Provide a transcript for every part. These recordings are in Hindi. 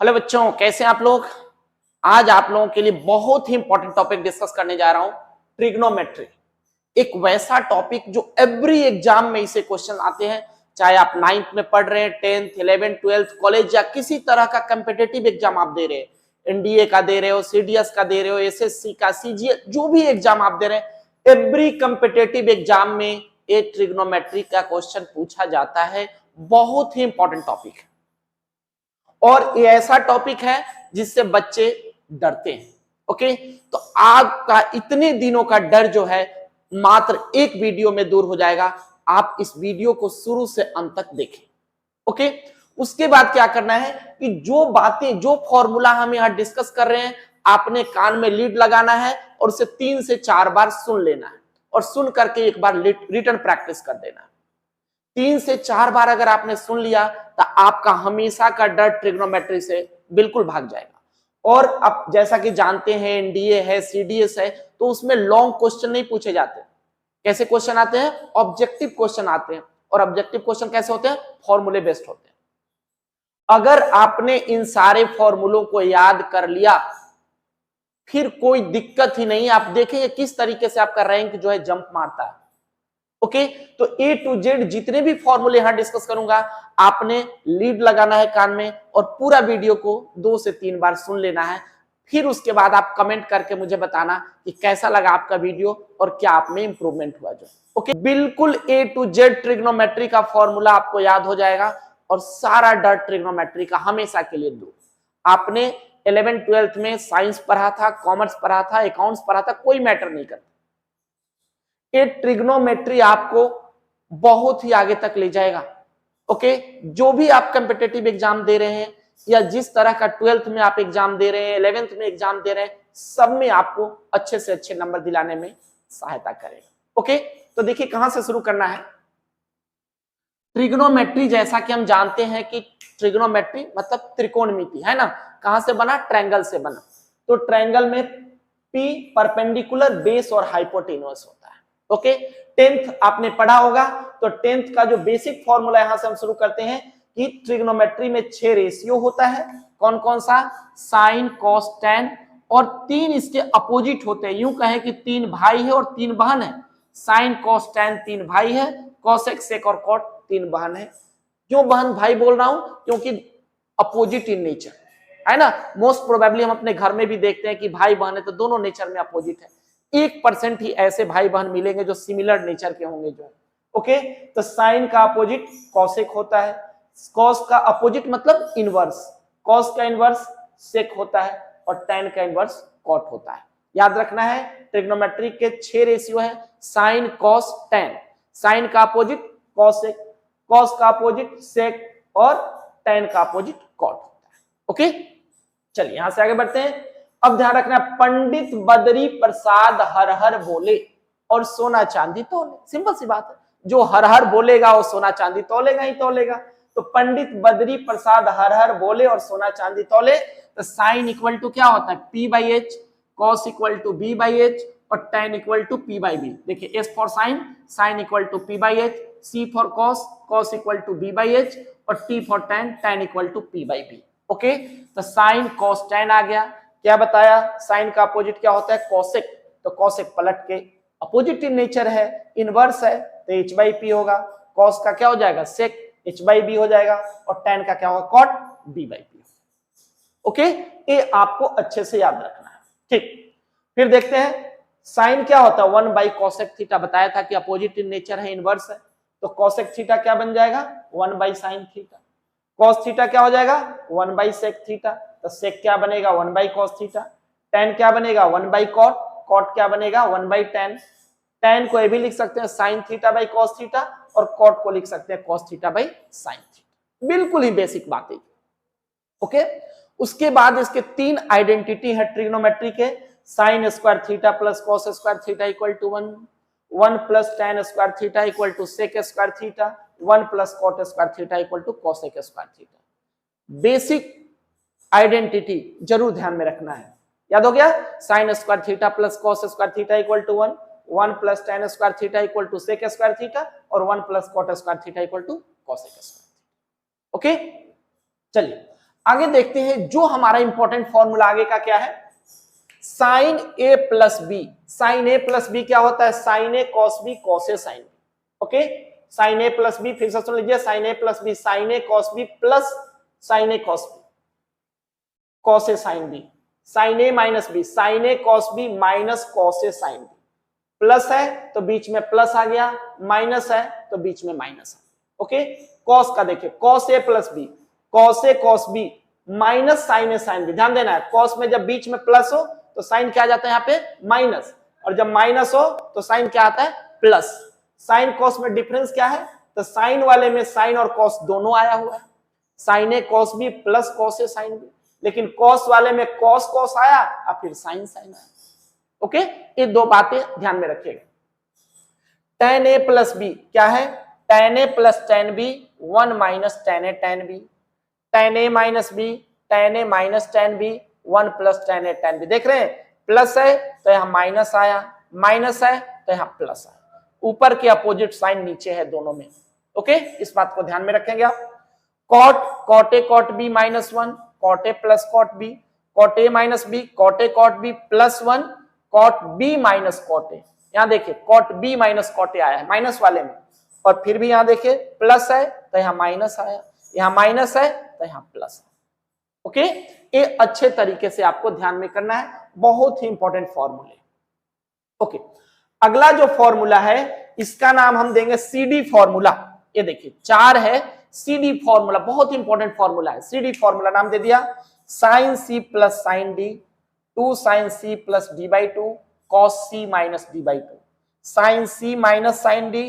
हेलो बच्चों, कैसे हैं आप लोग। आज आप लोगों के लिए बहुत ही इंपॉर्टेंट टॉपिक डिस्कस करने जा रहा हूं, ट्रिग्नोमेट्री। एक वैसा टॉपिक जो एवरी एग्जाम में इसे क्वेश्चन आते हैं, चाहे आप 9th में पढ़ रहे हैं, 10th 11th 12th कॉलेज या किसी तरह का कंपिटिटिव एग्जाम आप दे रहे हैं, एनडीए का दे रहे हो, सीडीएस का दे रहे हो, एसएससी का, सीजीएल, जो भी एग्जाम आप दे रहे हैं, एवरी कंपिटिटिव एग्जाम में एक ट्रिग्नोमेट्री का क्वेश्चन पूछा जाता है। बहुत ही इंपॉर्टेंट टॉपिक है और ये ऐसा टॉपिक है जिससे बच्चे डरते हैं। ओके, तो आपका इतने दिनों का डर जो है मात्र एक वीडियो में दूर हो जाएगा। आप इस वीडियो को शुरू से अंत तक देखें। ओके, उसके बाद क्या करना है कि जो बातें, जो फॉर्मूला हम यहां डिस्कस कर रहे हैं, आपने कान में लीड लगाना है और उसे 3 से 4 बार सुन लेना है और सुन करके एक बार रिटन प्रैक्टिस कर देना है। 3 से 4 बार अगर आपने सुन लिया तो आपका हमेशा का डर ट्रिग्नोमेट्री से बिल्कुल भाग जाएगा। और अब जैसा कि जानते हैं, एनडीए है, सीडीएस है, तो उसमें लॉन्ग क्वेश्चन नहीं पूछे जाते। कैसे क्वेश्चन आते हैं? ऑब्जेक्टिव क्वेश्चन आते हैं। और ऑब्जेक्टिव क्वेश्चन कैसे होते हैं? फॉर्मूले बेस्ड होते हैं। अगर आपने इन सारे फॉर्मूलों को याद कर लिया फिर कोई दिक्कत ही नहीं। आप देखेंगे किस तरीके से आपका रैंक जो है जंप मारता है। ओके, तो ए टू जेड जितने भी फॉर्मूले यहां डिस्कस करूंगा, आपने लीड लगाना है कान में और पूरा वीडियो को 2 से 3 बार सुन लेना है। फिर उसके बाद आप कमेंट करके मुझे बताना कि कैसा लगा आपका वीडियो और क्या आप में इंप्रूवमेंट हुआ जो। ओके, बिल्कुल ए टू जेड ट्रिग्नोमेट्री का फॉर्मूला आपको याद हो जाएगा और सारा डर ट्रिग्नोमेट्री का हमेशा के लिए दूर। आपने 11th 12th में साइंस पढ़ा था, कॉमर्स पढ़ा था, अकाउंट्स पढ़ा था, कोई मैटर नहीं करता। ये ट्रिग्नोमेट्री आपको बहुत ही आगे तक ले जाएगा। ओके, जो भी आप कंपिटिटिव एग्जाम दे रहे हैं या जिस तरह का 12th में आप एग्जाम दे रहे हैं, 11th में एग्जाम दे रहे हैं, सब में आपको अच्छे से अच्छे नंबर दिलाने में सहायता करेगा। ओके, तो देखिए कहां से शुरू करना है। ट्रिग्नोमेट्री, जैसा कि हम जानते हैं कि ट्रिग्नोमेट्री मतलब त्रिकोणमिति है ना। कहां से बना? ट्रायंगल से बना। तो ट्रायंगल में P परपेंडिकुलर, बेस और हाइपोटेन्यूस होता है। ओके, 10th आपने पढ़ा होगा, तो 10th का जो बेसिक फॉर्मूला यहां से हम शुरू करते हैं कि ट्रिग्नोमेट्री में 6 रेशियो होता है। कौन कौन सा? साइन, कॉस, टैन, और 3 इसके अपोजिट होते हैं। यूं कहें कि 3 भाई है और 3 बहन है। साइन, कॉस, टैन 3 भाई है, कॉसेक, सेक और कॉट 3 बहन है। क्यों बहन भाई बोल रहा हूं? क्योंकि अपोजिट इन नेचर है ना। मोस्ट प्रोबेबली हम अपने घर में भी देखते हैं कि भाई बहन है तो दोनों नेचर में अपोजिट है। 1% ही ऐसे भाई बहन मिलेंगे जो सिमिलर नेचर के होंगे जो। ओके, तो साइन का अपोजिट कॉसेक होता है, कॉस का अपोजिट मतलब इनवर्स, कॉस का इनवर्स सेक होता है और टैन का इनवर्स कॉट होता है। याद रखना है, ट्रिग्नोमेट्री के 6 रेशियो है, साइन, कॉस, टैन। साइन का अपोजिट कॉसेक, कॉस का अपोजिट सेक और टैन का अपोजिट कॉट होता है। ओके, चलिए यहां से आगे बढ़ते हैं। अब ध्यान रखना, पंडित बद्री प्रसाद हर हर बोले और सोना चांदी तोले। सिंपल सी बात है, जो हर हर बोलेगा वो सोना चांदी तोलेगा ही तोलेगा। तो पंडित बद्री प्रसाद हर हर बोले और सोना चांदी तोले, तो साइन इक्वल टू क्या होता है? P/H, cos equal to B/H और टैन इक्वल टू P/B। देखिए, S for sine, sine equal to P/H, C for cos, cos equal to B/H और T for tan, tan equal to P/B। Okay, तो साइन कॉस टैन आ गया। क्या बताया? साइन का अपोजिट क्या होता है? कॉसेक। तो कॉसेक पलट के अपोजिट इन नेचर है, इनवर्स है, तो H/P होगा। कॉस का क्या हो जाएगा? सेक, H/B हो जाएगा और टैन का क्या होगा? Cot, B/P। ओके, ये आपको अच्छे से याद रखना है। ठीक, फिर देखते हैं साइन क्या होता है? 1/cosec theta. बताया था कि अपोजिट इन नेचर है, इनवर्स है, तो cosec थीटा क्या बन जाएगा? 1/sin theta. cos थीटा क्या हो जाएगा? 1/sec theta. तो sec क्या बनेगा? 1/cos theta. tan क्या बनेगा? 1/cot। cot क्या बनेगा? 1/tan। tan को ये भी लिख सकते हैं sin theta by cos theta और cot को लिख सकते हैं cos theta by sin theta. बिल्कुल ही बेसिक बात है। ओके, उसके बाद इसके 3 आइडेंटिटी है ट्रिग्नोमेट्री के। Sine square theta plus cos square theta equal to 1, 1 plus tan square theta equal to sec square theta, 1 plus cot square theta equal to cosec square theta. Basic identity जरूर ध्यान में रखना है। याद हो गया? Sine square theta plus cos square theta equal to 1, 1 plus tan square theta equal to sec square theta और 1 plus cot square theta equal to cosec square theta. Okay, चलिए आगे देखते हैं जो हमारा इंपॉर्टेंट फॉर्मूला आगे का क्या है, साइन ए प्लस बी। साइन ए प्लस बी क्या होता है, sign A cos B cos A sine B. Okay, sign A plus B, फिर से सुन लीजिए, sign A plus B sign A cos B plus sign A cos B cos A sine B, sign A minus B sign A cos B minus cos A sine B. Plus है तो बीच में प्लस आ गया, माइनस है तो बीच में माइनस आ गया। ओके, कॉस का देखिए, cos A plus B cos A cos B minus sign A sine B. ध्यान देना है, कॉस में जब बीच में प्लस हो तो साइन क्या आ जाता है यहाँ पे माइनस, और जब माइनस हो तो साइन क्या आता है प्लस। साइन कॉस में डिफरेंस क्या है, तो साइन वाले में साइन और कॉस दोनों आया हुआ है, sign A cos B plus cos A sine B. लेकिन कॉस वाले में कॉस कॉस आया और फिर साइन साइन आया। ओके, ये दो बातें ध्यान में रखिएगा। टेन ए प्लस बी क्या है, ten a plus ten b 1 minus ten a ten b, ten a minus b ten a minus ten b 1 plus ten a ten b. देख रहे हैं, प्लस है तो यहाँ माइनस आया, माइनस है तो यहाँ प्लस आया, ऊपर के अपोजिट साइन नीचे है दोनों में। ओके, इस बात को ध्यान में रखेंगे आप। Cot, cot A cot B minus 1, cot A plus cot B, cot A minus B cot A cot B plus 1, cot B minus cot A. यहाँ देखिए cot B minus cot A आया है माइनस वाले में, और फिर भी यहाँ देखिए प्लस है तो यहाँ माइनस आया, यहाँ माइनस है तो यहाँ प्लस है। ओके, ये अच्छे तरीके से आपको ध्यान में करना है, बहुत ही इंपॉर्टेंट फॉर्मूले। ओके, अगला जो फॉर्मूला है इसका नाम हम देंगे सीडी फॉर्मूला। ये देखिए 4 है, सीडी फॉर्मूला बहुत इंपॉर्टेंट फॉर्मूला है। सीडी फॉर्मूला नाम दे दिया, sine C plus sine D 2 sine C plus D by 2 cos C minus D by 2, sine C minus sine D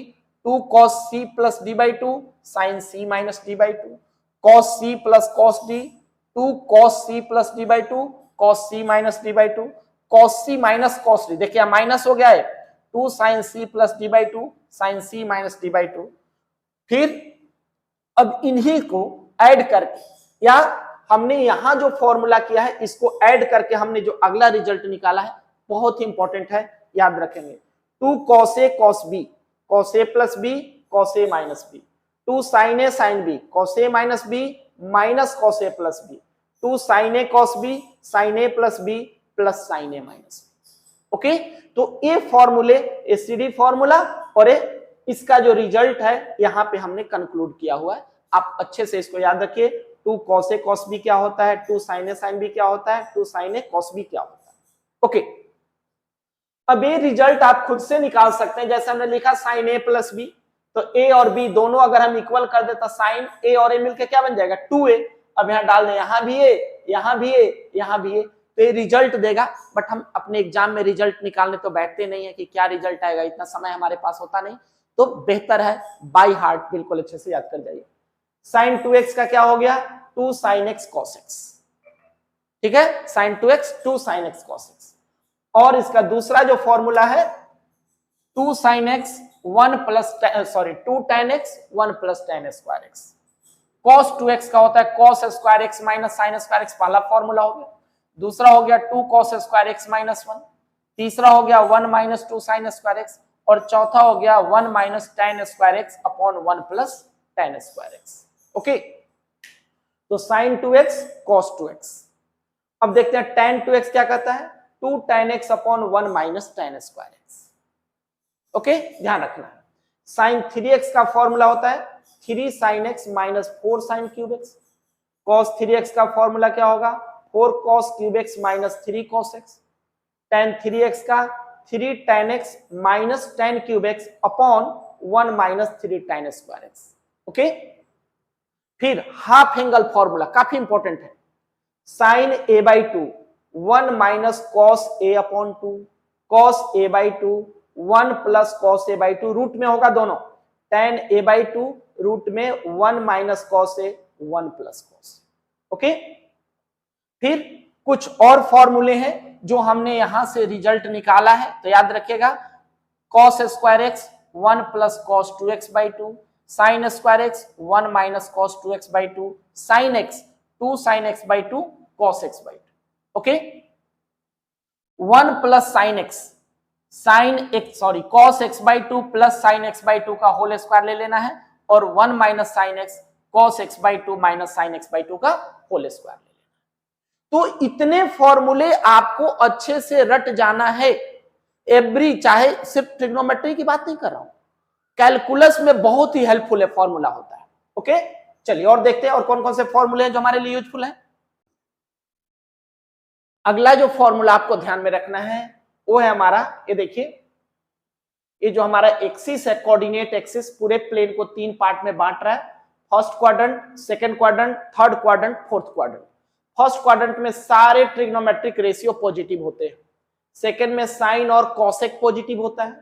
2 cos C plus D by 2 sine C minus D by 2, cos C plus cos D 2 cos C plus D by 2 cos C minus D by 2, cos C minus cos D, देखिए माइनस हो गया है, 2 sine C plus D by 2 sine C minus D by 2। फिर अब इन्हीं को ऐड करके, या हमने यहां जो फॉर्मूला किया है इसको ऐड करके हमने जो अगला रिजल्ट निकाला है बहुत ही इंपॉर्टेंट है, याद रखेंगे। 2 cos A cos B cos A plus B cos A minus B, 2 sign A sine B cos A minus B minus cos A plus B, 2 sign A cos B sign A plus B plus sign A minus B. Okay, तो ये फॉर्मूले एसीडी फॉर्मूला और इसका जो रिजल्ट है यहाँ पे हमने कंक्लूड किया हुआ है। आप अच्छे से इसको याद रखिए, 2 कॉस ए कॉस बी क्या होता है, 2 साइन ए साइन बी क्या होता है, 2 साइन ए कॉस बी क्या होता है। ओके, अब ये रिजल्ट आप खुद से निकाल सकते हैं। जैसे हमने लिखा साइन ए प्लस बी, तो ए और बी दोनों अगर हम इक्वल कर देता, साइन ए और ए मिलकर क्या बन जाएगा 2a। अब यहाँ डाल दें, यहाँ भी ए यहाँ भी ए यहाँ भी ए, तो ये रिजल्ट देगा। बट हम अपने एग्जाम में रिजल्ट निकालने तो बैठते नहीं है कि क्या रिजल्ट आएगा, इतना समय हमारे पास होता नहीं, तो बेहतर है बाय हार्ट बिल्कुल अच्छे से याद कर जाइए। साइन 2x का क्या हो गया, 2 साइन एक्स कॉस एक्स। ठीक है, sine 2x 2 sine x cos x. और इसका दूसरा जो फॉर्मूला है 2 sine x 1 plus 2 tan x 1 plus tan square x. cos 2x का होता है cos square x minus sine square x, पहला फॉर्मूला हो गया। दूसरा हो गया 2 cos स्क्वायर एक्स माइनस 1, तीसरा हो गया 1 माइनस 2 साइन स्क्वायर एक्स, और चौथा हो गया 1 minus tan square x upon 1 plus tan square x. Okay, तो साइन 2x cos 2x। अब देखते हैं tan 2x क्या कहता है, 2 tan x upon 1 minus tan square x. Okay, ध्यान रखना है। साइन 3x का फॉर्मूला होता है 3 sine x minus 4 sine cube x। cos 3x का फॉर्मूला क्या होगा, 4 cos cube x minus 3 cos x। tan 3x का 3 tan x minus tan cube x upon 1 minus 3 tan square x। Okay, फिर हाफ एंगल फॉर्मूला काफी इंपॉर्टेंट है, sine a by 2 1 minus cos a upon 2 cos a by 2 1 plus cos a by 2, root में होगा दोनों, tan a बाई 2 रूट में 1 minus cos a 1 plus cos। Okay, फिर कुछ और फॉर्मूले हैं जो हमने यहां से रिजल्ट निकाला है, तो याद रखिएगा cos square x 1 plus cos 2x by 2, sine square x 1 minus cos 2x by 2, sine x 2 sine x by 2 cos x by 2। Okay, 1 plus sine x cos x by 2 plus sine x by 2 का होल स्क्वायर ले लेना है, और 1 minus sine x cos x/2 minus sin x/2 का होल स्क्वायर ले लेना। तो इतने फॉर्मूले आपको अच्छे से रट जाना है एवरी, चाहे सिर्फ ट्रिग्नोमेट्री की बात नहीं कर रहा हूं, कैलकुलस में बहुत ही हेल्पफुल है फॉर्मूला होता है। ओके, चलिए और देखते हैं और कौन कौन से फॉर्मूले हैं जो हमारे लिए यूजफुल है। अगला जो फॉर्मूला आपको ध्यान में रखना है वो है हमारा, ये देखिए, ये जो हमारा एक्सिस है, कोऑर्डिनेट एक्सिस, पूरे प्लेन को 3 पार्ट में बांट रहा है, first quadrant, second quadrant, third quadrant, fourth quadrant. First quadrant में सारे ट्रिग्नोमेट्रिक रेशियो पॉजिटिव होते हैं, सेकंड में साइन और कॉसेक पॉजिटिव होता है,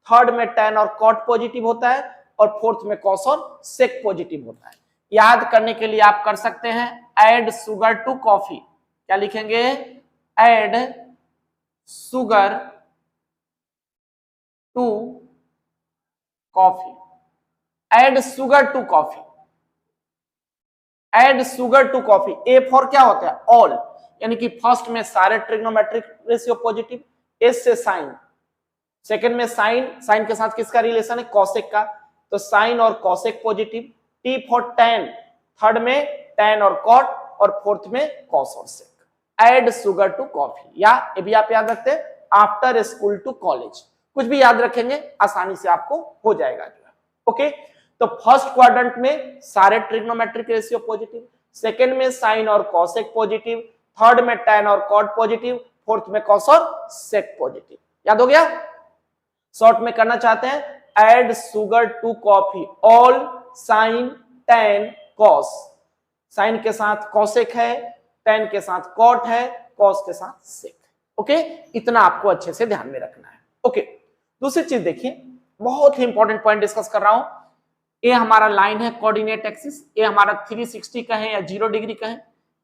थर्ड में टैन और कॉट पॉजिटिव होता है, और फोर्थ में कॉस और सेक पॉजिटिव होता है। याद करने के लिए आप कर सकते हैं ऐड शुगर टू कॉफी, क्या लिखेंगे, add sugar to coffee, add sugar to coffee, add sugar to coffee. A for क्या होता है, ऑल, यानी कि फर्स्ट में सारे ट्रिग्नोमेट्रिक रेशियो पॉजिटिव, एस से साइन, सेकंड में साइन, साइन के साथ किसका रिलेशन है, कॉसेक का, तो साइन और cosec positive. T for tan, third में टैन और कॉट, और फोर्थ में कॉस और सेक। ऐड शुगर टू कॉफी, या ये भी आप याद रखते हैं आफ्टर स्कूल टू कॉलेज, कुछ भी याद रखेंगे आसानी से आपको हो जाएगा जो है। ओके, तो फर्स्ट क्वाड्रेंट में सारे ट्रिग्नोमेट्रिक रेशियो पॉजिटिव, सेकंड में साइन और कॉसेक पॉजिटिव, थर्ड में टैन और कॉट पॉजिटिव, फोर्थ में कॉस और सेक पॉजिटिव। याद हो गया। शॉर्ट में करना चाहते हैं add sugar to coffee, all sine tan cos, sine के साथ कॉसेक है, टैन के साथ कॉट है, कॉस के साथ सेक। ओके, इतना आपको अच्छे से ध्यान में रखना है। ओके, दूसरी चीज देखिए, बहुत ही इंपॉर्टेंट पॉइंट डिस्कस कर रहा हूं। ये हमारा लाइन है कोऑर्डिनेट एक्सिस, ये हमारा 360 का है या 0 डिग्री का है,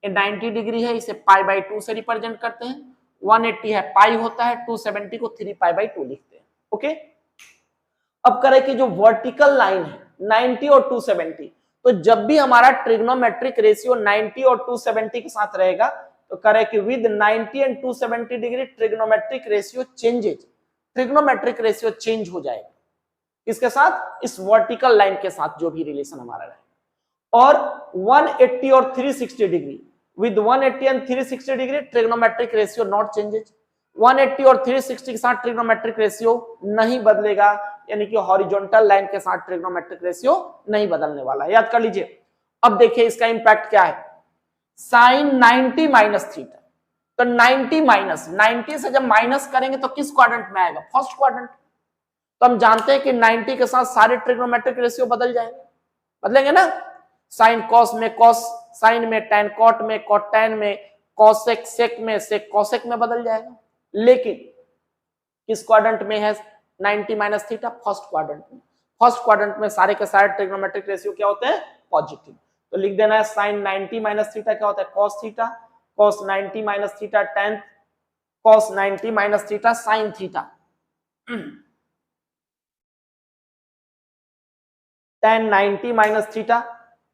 ये 90 डिग्री है, इसे π/2 से रिप्रेजेंट करते हैं, 180 है पाई होता है, 270 को 3π/2 लिखते हैं। ओके, अब करें कि जो वर्टिकल लाइन है 90 और 270, तो जब भी हमारा ट्रिग्नोमेट्रिक रेशियो 90 और 270 के साथ रहेगा तो करें कि with 90 and 270 degree trigonometric ratio changes, trigonometric ratio change हो जाएगा इसके साथ, इस वर्टिकल लाइन के साथ जो भी रिलेशन हमारा रहे। और 180 और 360 degree, with 180 and 360 degree trigonometric ratio not changes, 180 और 360 के साथ ट्रिग्नोमेट्रिक रेशियो नहीं बदलेगा, यानी कि हॉरिजॉन्टल लाइन के साथ ट्रिग्नोमेट्रिक रेशियो नहीं बदलने वाला है, याद कर लीजिए। अब देखिए इसका इंपैक्ट क्या है, साइन 90 माइनस थीटा, तो 90 माइनस, 90 से जब माइनस करेंगे तो किस क्वाड्रेंट में आएगा, फर्स्ट क्वाड्रेंट। तो हम जानते हैं कि 90 के साथ सारे ट्रिग्नोमेट्रिक रेशियो बदल जाएंगे, बदलेंगे ना, साइन कॉस में कॉस साइन में, टैन कॉट में, कॉट टैन में, कॉसेक सेक में, सेक कॉसेक में बदल जाएगा। लेकिन किस क्वाड्रेंट में है 90 माइनस थीटा, फर्स्ट क्वाड्रेंट में। फर्स्ट क्वाड्रेंट में सारे के सारे ट्रिग्नोमेट्रिक रेशियो क्या होते हैं, पॉजिटिव। तो लिख देना है साइन 90 माइनस थीटा क्या होता है, cos theta, cos 90 minus theta tan, cos 90 minus theta sine theta, tan 90 minus theta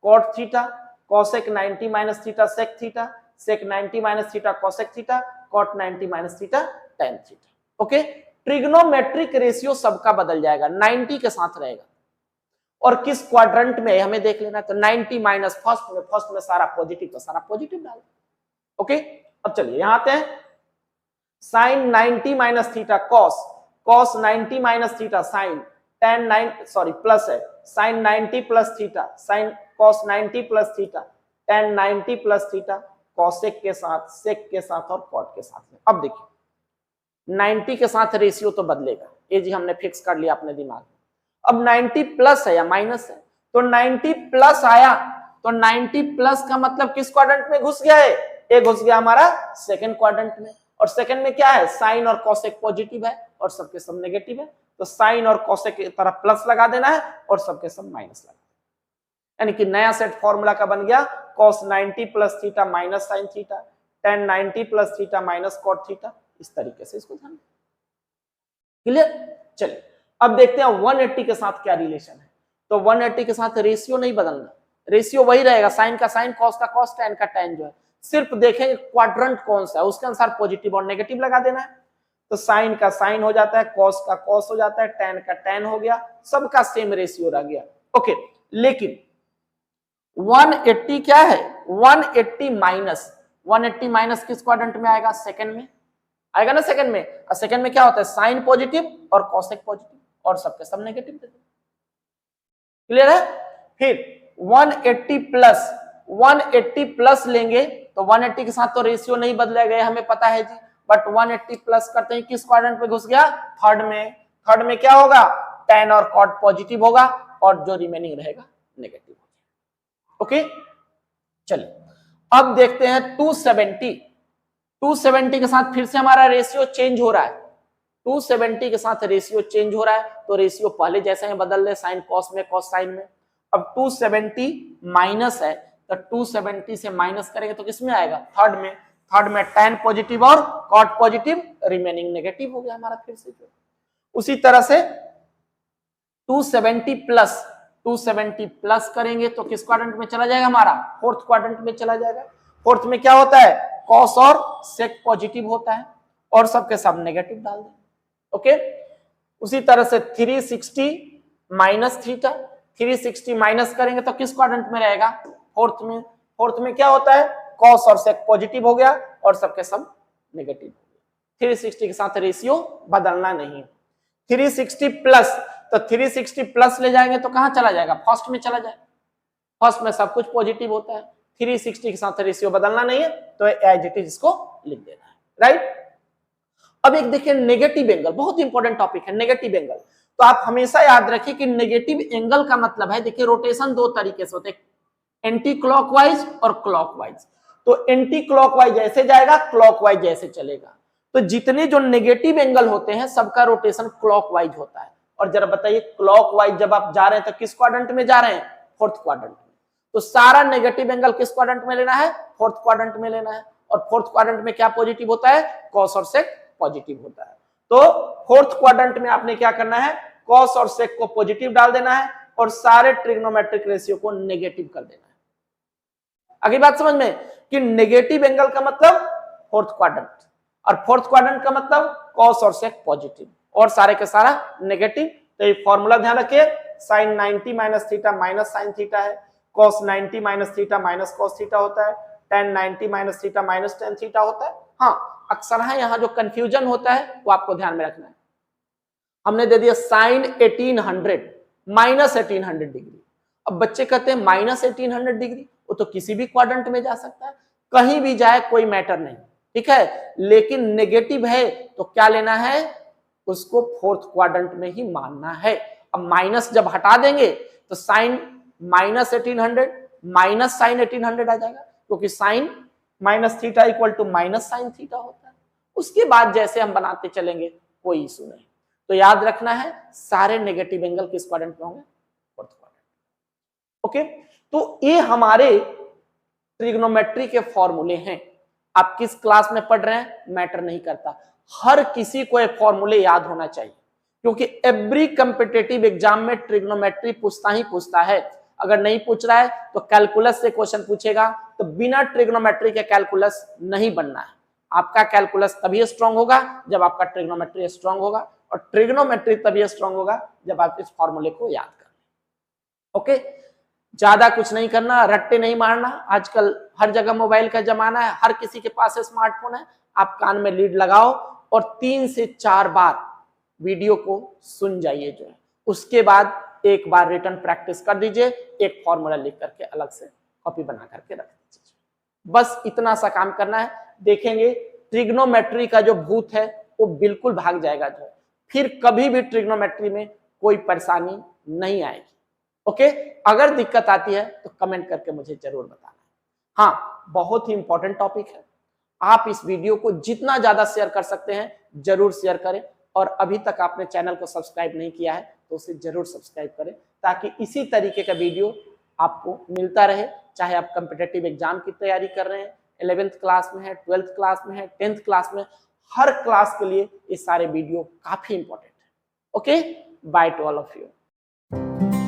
cot theta, cosec 90 minus theta sec theta, sec 90 minus theta cosec theta, cot 90 minus theta tan theta. Okay, trigonometric ratio सबका बदल जाएगा, 90 के साथ रहेगा। और किस क्वाड्रेंट में हमें देख लेना है, तो 90 माइनस फर्स्ट में सारा पॉजिटिव, तो सारा पॉजिटिव डाल। ओके, अब चलिए यहां आते हैं, sine 90 minus theta cos, cos 90 minus theta sine, tan 9 sorry plus है, sine 90 plus theta, sine cos 90 plus theta, tan 90 plus theta, cosec के साथ, सेक के साथ और कॉट के साथ में। अब देखिए 90 के साथ रेशियो तो बदलेगा, ये जी हमने फिक्स कर लिया अपने दिमाग में। अब 90 प्लस है या माइनस है, तो 90 प्लस आया तो 90 प्लस का मतलब किस क्वाड्रेंट में घुस गया है, ये घुस गया हमारा सेकंड क्वाड्रेंट में। और सेकंड में क्या है, साइन और कॉसेक पॉजिटिव है और सबके सब नेगेटिव है, तो साइन और कॉसेक की तरफ प्लस लगा देना है और सबके सब माइनस लगा, यानी कि नया सेट फॉर्मूला का बन गया cos 90 plus theta minus sine theta, tan 90 plus theta minus cot theta. इस तरीके से इसको ध्यान, क्लियर। चलिए अब देखते हैं 180 के साथ क्या रिलेशन है। तो 180 के साथ रेशियो नहीं बदलना, रेशियो वही रहेगा, साइन का साइन, कॉस का कॉस, टैन का टैन, जो है सिर्फ देखेंगे क्वाड्रेंट कौन सा है उसके अनुसार पॉजिटिव और नेगेटिव लगा देना है। तो साइन का साइन हो जाता है, कॉस का कॉस हो जाता है, टैन का टैन हो गया, सबका सेम रेशियो रह गया। ओके, लेकिन 180 क्या है, 180 माइनस, 180 माइनस किस क्वाड्रेंट में आएगा, सेकंड में आएगा ना, सेकंड में। और सेकंड में क्या होता है, साइन पॉजिटिव और कॉसेक पॉजिटिव, और सबके सब नेगेटिव। क्लियर है। फिर 180 प्लस, 180 प्लस लेंगे तो 180 के साथ तो रेशियो नहीं बदलेगा, हमें पता है जी, बट 180 प्लस करते ही किस क्वाड्रेंट पे घुस गया, थर्ड में। थर्ड में क्या होगा, tan और cot पॉजिटिव होगा और जो रिमेनिंग रहेगा नेगेटिव होगा। ओके, चलिए अब देखते हैं 270। 270 के साथ फिर से हमारा रेशियो चेंज हो रहा है, 270 के साथ रेशियो चेंज हो रहा है, तो रेशियो पहले जैसे हैं बदल रहे, साइन कॉस में, कॉस साइन में। अब 270 माइनस है, तो 270 से माइनस करेंगे तो किसमें आएगा, थर्ड में। थर्ड में tan पॉजिटिव और cot पॉजिटिव, रिमेनिंग नेगेटिव हो गया हमारा फिर से। उसी तरह से 270 प्लस, 270 प्लस करेंगे तो किस क्वाड्रेंट में चला जाएगा हमारा, फोर्थ क्वाड्रेंट में चला जाएगा। फोर्थ में क्या होता है, कॉस और सेक पॉजिटिव होता है, और सबके सब नेगेटिव डाल दें। ओके, उसी तरह से 360 माइनस थीटा, 360 माइनस करेंगे तो किस क्वाड्रेंट में रहेगा, फोर्थ में। फोर्थ में क्या होता है, कॉस और सेक पॉजिटिव हो गया और सबके सब नेगेटिव हो गया। 360 के साथ रेशियो बदलना नहीं। 360 प्लस, तो 360 प्लस ले जाएंगे तो कहां चला जाएगा, फर्स्ट में चला जाएगा, फर्स्ट में सब कुछ पॉजिटिव होता है। 360 के साथ रेशियो बदलना नहीं है, तो एज इट इज इसको लिख देना है, राइट। अब एक देखिए नेगेटिव एंगल, बहुत इंपॉर्टेंट टॉपिक है नेगेटिव एंगल। तो आप हमेशा याद रखिए कि नेगेटिव एंगल का मतलब है, देखिए रोटेशन दो तरीके से होते हैं, एंटी क्लॉकवाइज और क्लॉकवाइज। तो एंटी क्लॉकवाइज जैसे जाएगा, क्लॉकवाइज जैसे चलेगा। तो जितने जो नेगेटिव एंगल होते हैं सबका रोटेशन क्लॉकवाइज होता है। और जरा बताइए, क्लॉकवाइज जब आप जा रहे हैं तो किस क्वाड्रेंट में जा रहे हैं, फोर्थ क्वाड्रेंट में। तो सारा नेगेटिव एंगल किस क्वाड्रेंट में लेना है, फोर्थ क्वाड्रेंट में लेना है। और फोर्थ क्वाड्रेंट में क्या पॉजिटिव होता है, कॉस और सेक पॉजिटिव होता है। तो फोर्थ क्वाड्रेंट में आपने क्या करना है, कॉस और सेक को पॉजिटिव डाल देना है और सारे ट्रिग्नोमेट्रिक रेशियो को नेगेटिव कर देना है। अगली बात समझ में कि नेगेटिव एंगल का मतलब फोर्थ क्वाड्रेंट, और फोर्थ क्वाड्रेंट का मतलब कॉस और सेक पॉजिटिव, और सारे के सारा नेगेटिव। तो ये फॉर्मूला ध्यान रखिए, sine 90 minus theta minus sine theta है, cos 90 minus theta minus cos theta होता है, tan 90 minus theta minus tan theta होता है। हाँ, अक्सर है यहाँ जो कंफ्यूजन होता है वो आपको ध्यान में रखना है। हमने दे दिया साइन 1800 माइनस 1800 डिग्री। अब बच्चे कहते हैं माइनस 1800 डिग्री, वो तो किसी भी क्वाड्रेंट में जा सकता है, कहीं भी जाए कोई मैटर नहीं, ठीक है। लेकिन नेगेटिव है तो क्या लेना है, उसको फोर्थ क्वाड्रेंट में ही मानना है। अब माइनस जब हटा देंगे तो साइन माइनस 1800 माइनस साइन 1800 आ जाएगा, क्योंकि sine minus theta equal to minus sine theta होता है। उसके बाद जैसे हम बनाते चलेंगे कोई इशू नहीं। तो याद रखना है सारे नेगेटिव एंगल किस क्वाड्रेंट में होंगे, फोर्थ क्वाड्रेंट। ओके, तो ये हमारे ट्रिग्नोमेट्री के फॉर्मूले हैं। आप किस क्लास में पढ़ रहे हैं मैटर नहीं करता, हर किसी को ये फॉर्मूले याद होना चाहिए, क्योंकि एवरी कॉम्पिटिटिव एग्जाम में ट्रिग्नोमेट्री पूछता ही पूछता है। अगर नहीं पूछ रहा है तो कैलकुलस से क्वेश्चन पूछेगा, तो बिना ट्रिग्नोमेट्री के कैलकुलस नहीं बनना है। आपका कैलकुलस तभी स्ट्रांग होगा जब आपका ट्रिग्नोमेट्री स्ट्रांग होगा, और ट्रिग्नोमेट्री तभी स्ट्रांग होगा जब आप इस फॉर्मूले को याद करें। ओके, ज्यादा कुछ नहीं करना, रट्टे नहीं मारना। आजकल हर जगह मोबाइल का जमाना है, हर किसी के पास स्मार्टफोन है। आप कान में लीड लगाओ और 3 से 4 बार वीडियो को सुन जाइए जो है, उसके बाद एक बार रिटर्न प्रैक्टिस कर दीजिए, एक फॉर्मूला लिख करके अलग से कॉपी बना करके रख दीजिए। बस इतना सा काम करना है, देखेंगे ट्रिग्नोमेट्री का जो भूत है वो बिल्कुल भाग जाएगा जो है, फिर कभी भी ट्रिग्नोमेट्री में कोई परेशानी नहीं आएगी। ओके, अगर दिक्कत आती है तो कमेंट करके मुझे जरूर बताना। हाँ, बहुत ही इंपॉर्टेंट टॉपिक है, आप इस वीडियो को जितना ज्यादा शेयर कर सकते हैं जरूर शेयर करें, और अभी तक आपने चैनल को सब्सक्राइब नहीं किया है तो उसे जरूर सब्सक्राइब करें, ताकि इसी तरीके का वीडियो आपको मिलता रहे। चाहे आप कॉम्पिटिटिव एग्जाम की तैयारी कर रहे हैं, 11th क्लास में है, 12th क्लास में है, 10th क्लास में, हर क्लास के लिए ये सारे वीडियो काफी इंपॉर्टेंट है। Okay, by two all of you.